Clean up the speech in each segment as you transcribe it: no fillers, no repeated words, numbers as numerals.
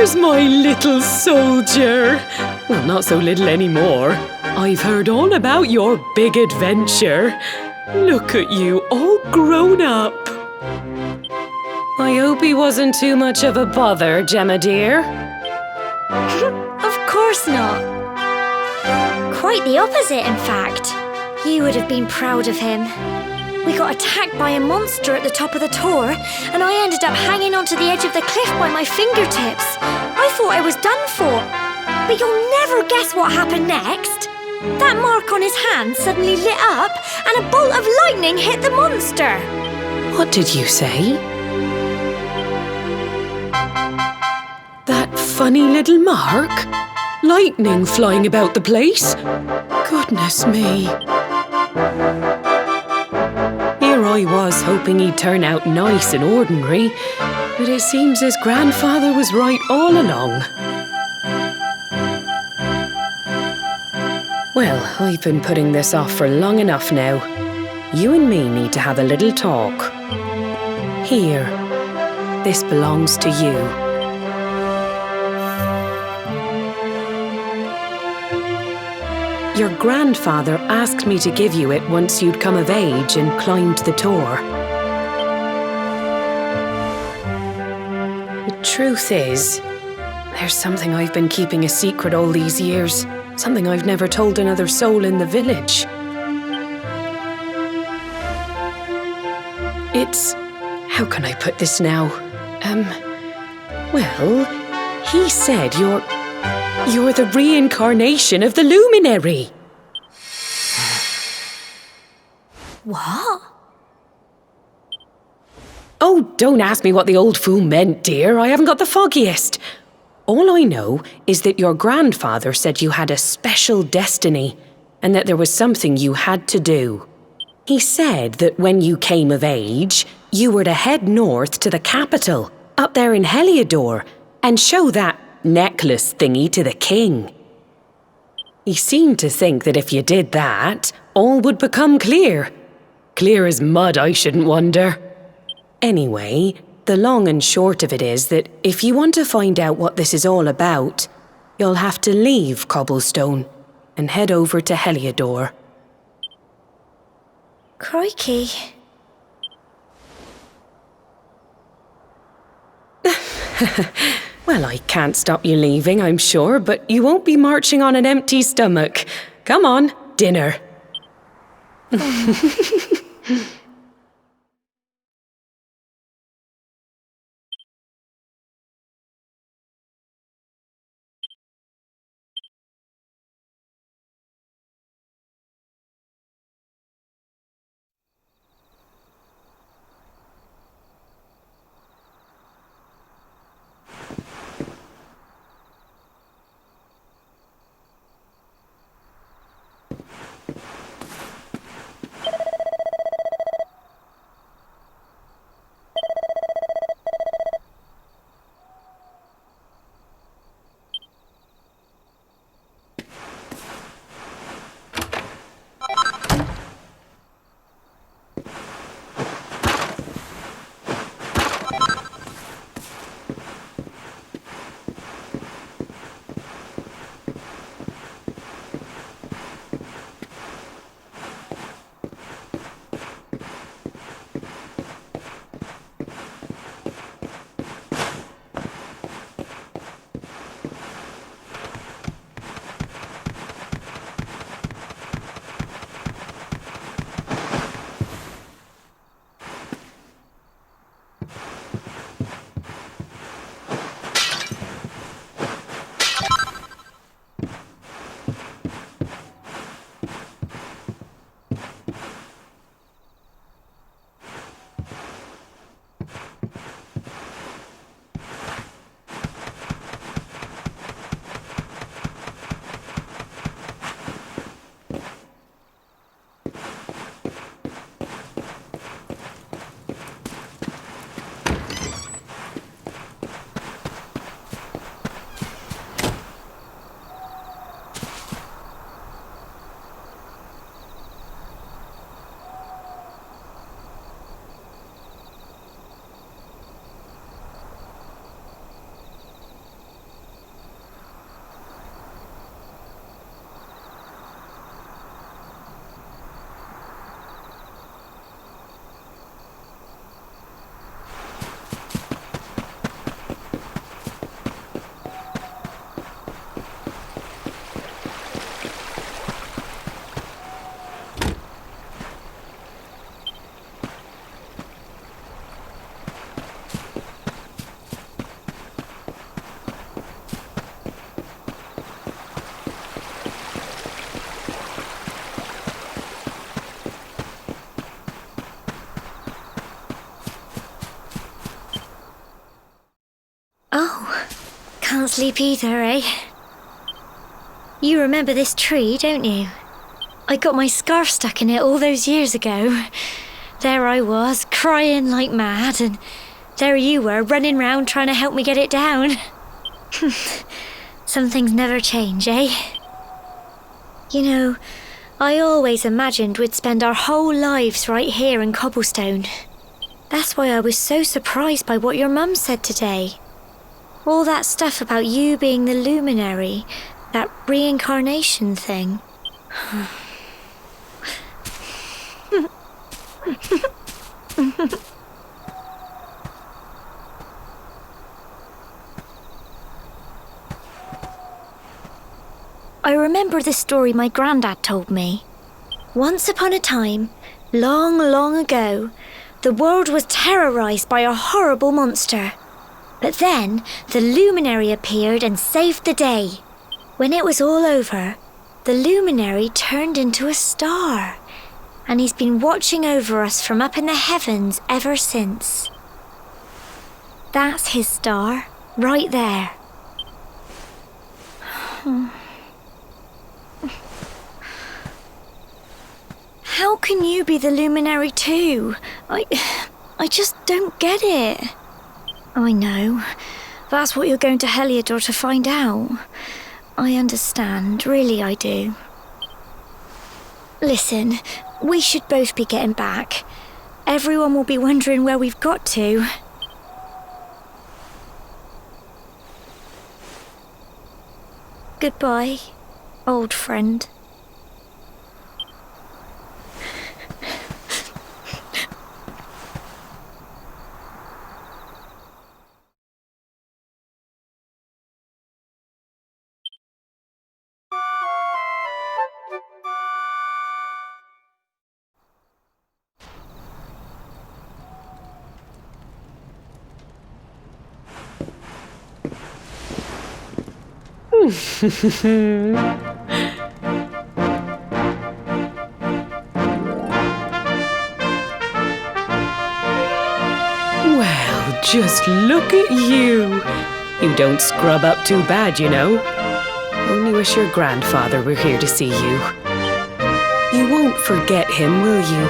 Here's my little soldier. Well, not so little anymore. I've heard all about your big adventure. Look at you, all grown up. I hope he wasn't too much of a bother, Gemma dear. Of course not. Quite the opposite, in fact. You would have been proud of him. We got attacked by a monster at the top of the tor, and I ended up hanging onto the edge of the cliff by my fingertips. I thought I was done for. But you'll never guess what happened next. That mark on his hand suddenly lit up, and a bolt of lightning hit the monster. What did you say? That funny little mark? Lightning flying about the place? Goodness me. Here I was hoping he'd turn out nice and ordinary, but it seems his grandfather was right all along. Well, I've been putting this off for long enough now. You and me need to have a little talk. Here, this belongs to you. Your grandfather asked me to give you it once you'd come of age and climbed the tor. The truth is, there's something I've been keeping a secret all these years. Something I've never told another soul in the village. It's... how can I put this now? Well, he said you're the reincarnation of the luminary. What? Oh, don't ask me what the old fool meant, dear. I haven't got the foggiest. All I know is that your grandfather said you had a special destiny and that there was something you had to do. He said that when you came of age, you were to head north to the capital, up there in Heliodor, and show that necklace thingy to the king. He seemed to think that if you did that, all would become clear. Clear as mud, I shouldn't wonder. Anyway, the long and short of it is that if you want to find out what this is all about, you'll have to leave Cobblestone and head over to Heliodor. Crikey. Well, I can't stop you leaving, I'm sure, but you won't be marching on an empty stomach. Come on, dinner. can't sleep either, eh? You remember this tree, don't you? I got my scarf stuck in it all those years ago. There I was, crying like mad, and there you were, running round trying to help me get it down. Some things never change, eh? You know, I always imagined we'd spend our whole lives right here in Cobblestone. That's why I was so surprised by what your mum said today. All that stuff about you being the luminary, that reincarnation thing. I remember the story my granddad told me. Once upon a time, long, long ago, the world was terrorised by a horrible monster. But then the luminary appeared and saved the day. When it was all over, the luminary turned into a star. And he's been watching over us from up in the heavens ever since. That's his star, right there. How can you be the luminary too? I just don't get it. I know. That's what you're going to Heliodor to find out. I understand, really I do. Listen, we should both be getting back. Everyone will be wondering where we've got to. Goodbye, old friend. Well, just look at you. You don't scrub up too bad, you know. Only wish your grandfather were here to see you. You won't forget him, will you?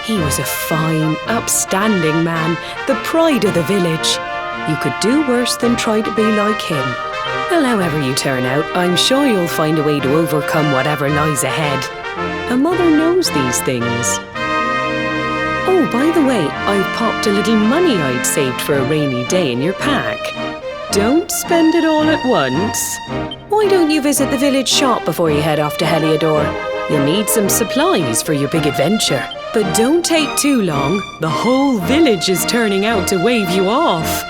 He was a fine, upstanding man, the pride of the village. You could do worse than try to be like him. Well, however you turn out, I'm sure you'll find a way to overcome whatever lies ahead. A mother knows these things. Oh, by the way, I've popped a little money I'd saved for a rainy day in your pack. Don't spend it all at once. Why don't you visit the village shop before you head off to Heliodor? You'll need some supplies for your big adventure. But don't take too long. The whole village is turning out to wave you off.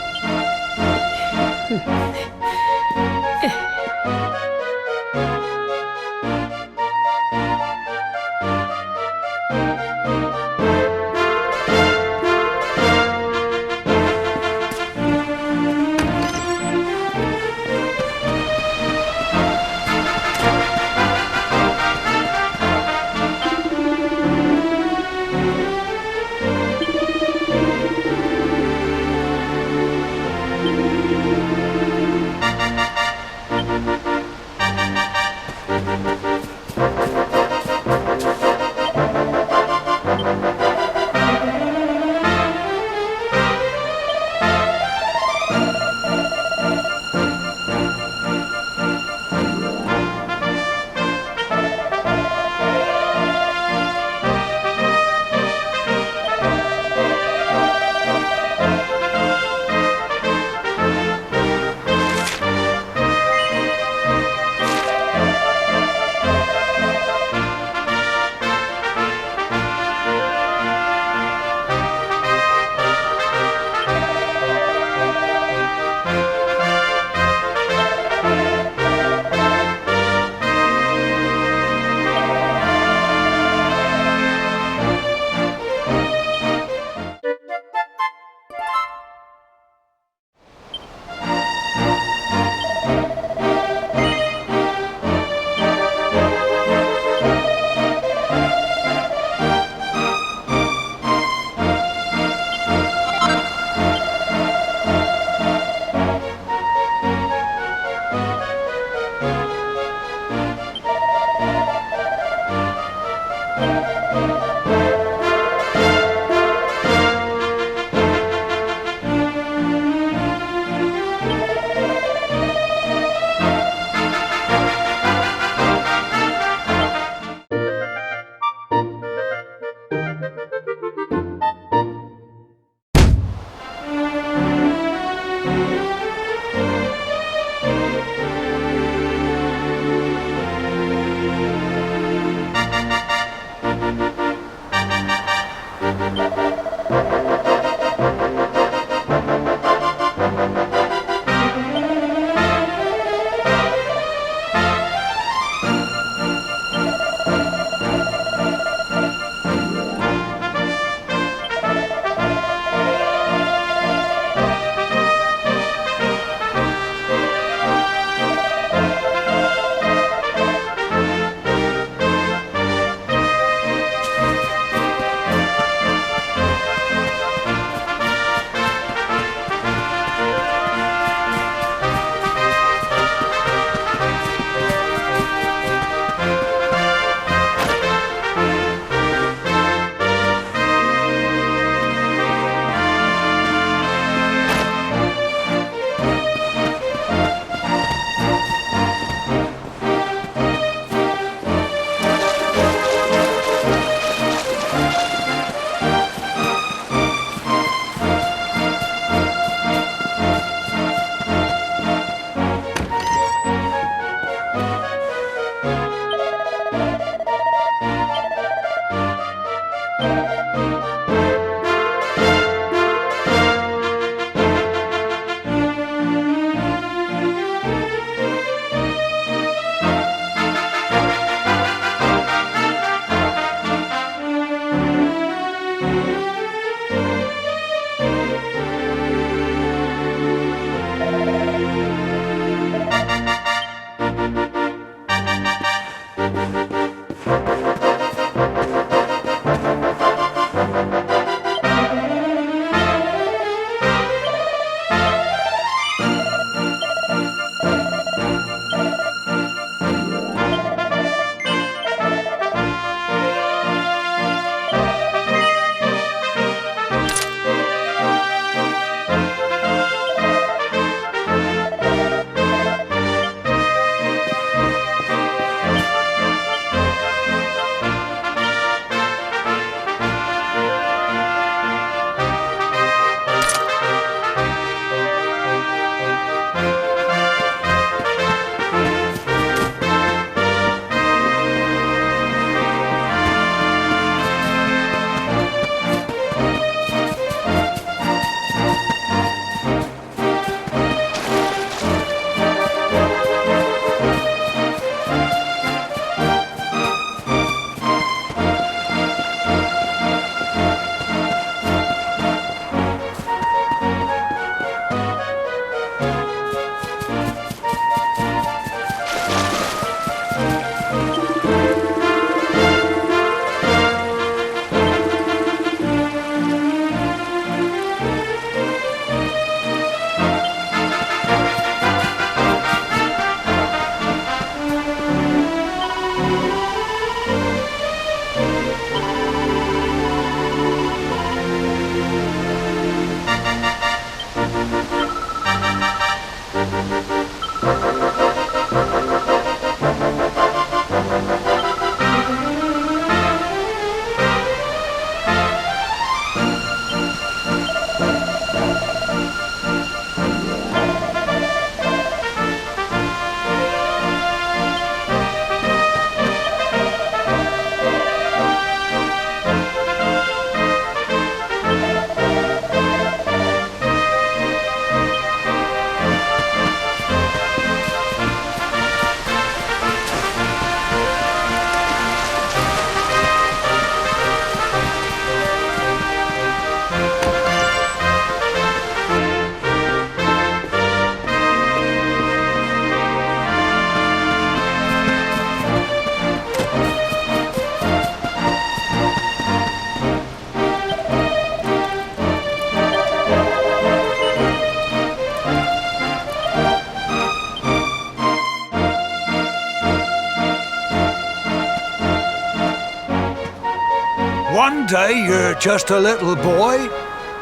day you're just a little boy,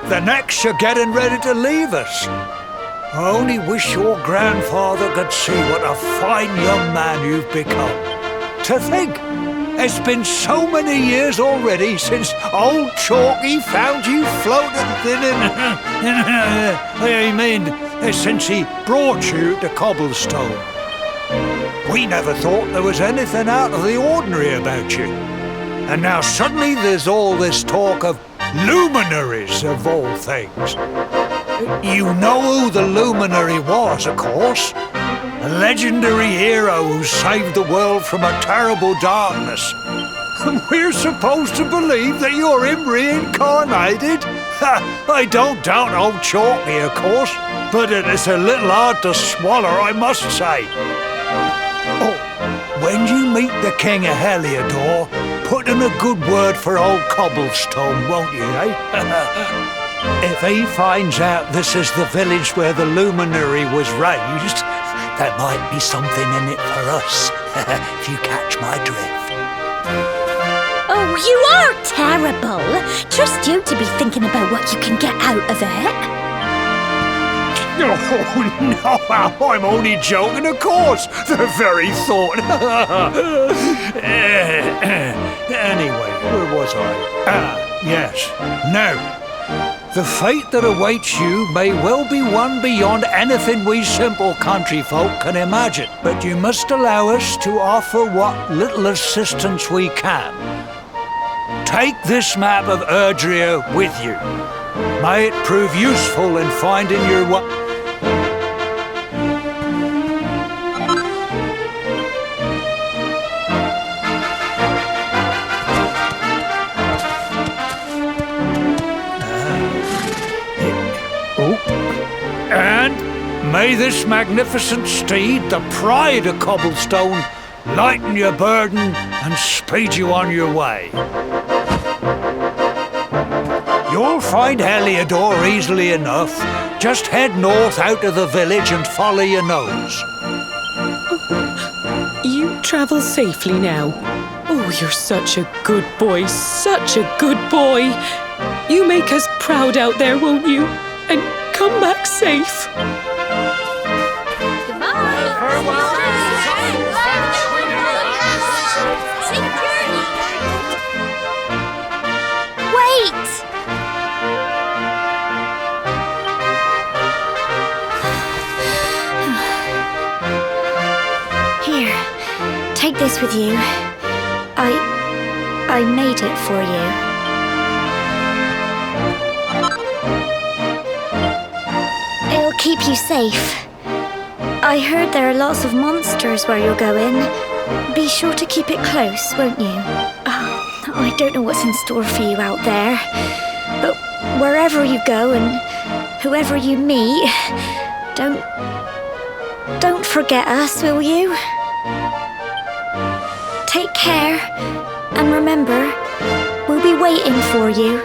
the next you're getting ready to leave us. I only wish your grandfather could see what a fine young man you've become. To think, it's been so many years already since old Chalky found you floating since he brought you to Cobblestone. We never thought there was anything out of the ordinary about you. And now suddenly there's all this talk of luminaries of all things. You know who the luminary was, of course. A legendary hero who saved the world from a terrible darkness. And we're supposed to believe that you're him reincarnated? I don't doubt old Chalky, of course, but it is a little hard to swallow, I must say. Oh, when you meet the King of Heliodor, put in a good word for old Cobblestone, won't you, eh? If he finds out this is the village where the luminary was raised, there might be something in it for us, if you catch my drift. Oh, you are terrible. Trust you to be thinking about what you can get out of it. Oh, no, I'm only joking, of course. The very thought. Anyway, where was I? Yes. Now, the fate that awaits you may well be one beyond anything we simple country folk can imagine. But you must allow us to offer what little assistance we can. Take this map of Erdrea with you. May it prove useful in finding your way. And may this magnificent steed, the pride of Cobblestone, lighten your burden and speed you on your way. You'll find Heliodor easily enough. Just head north out of the village and follow your nose. You travel safely now. Oh, you're such a good boy, such a good boy. You make us proud out there, won't you? And come back safe. Goodbye. Wait! Here, take this with you. I made it for you. It'll keep you safe. I heard there are lots of monsters where you're going. Be sure to keep it close, won't you? Oh, I don't know what's in store for you out there. But wherever you go and whoever you meet, don't forget us, will you? Take care. And remember, we'll be waiting for you.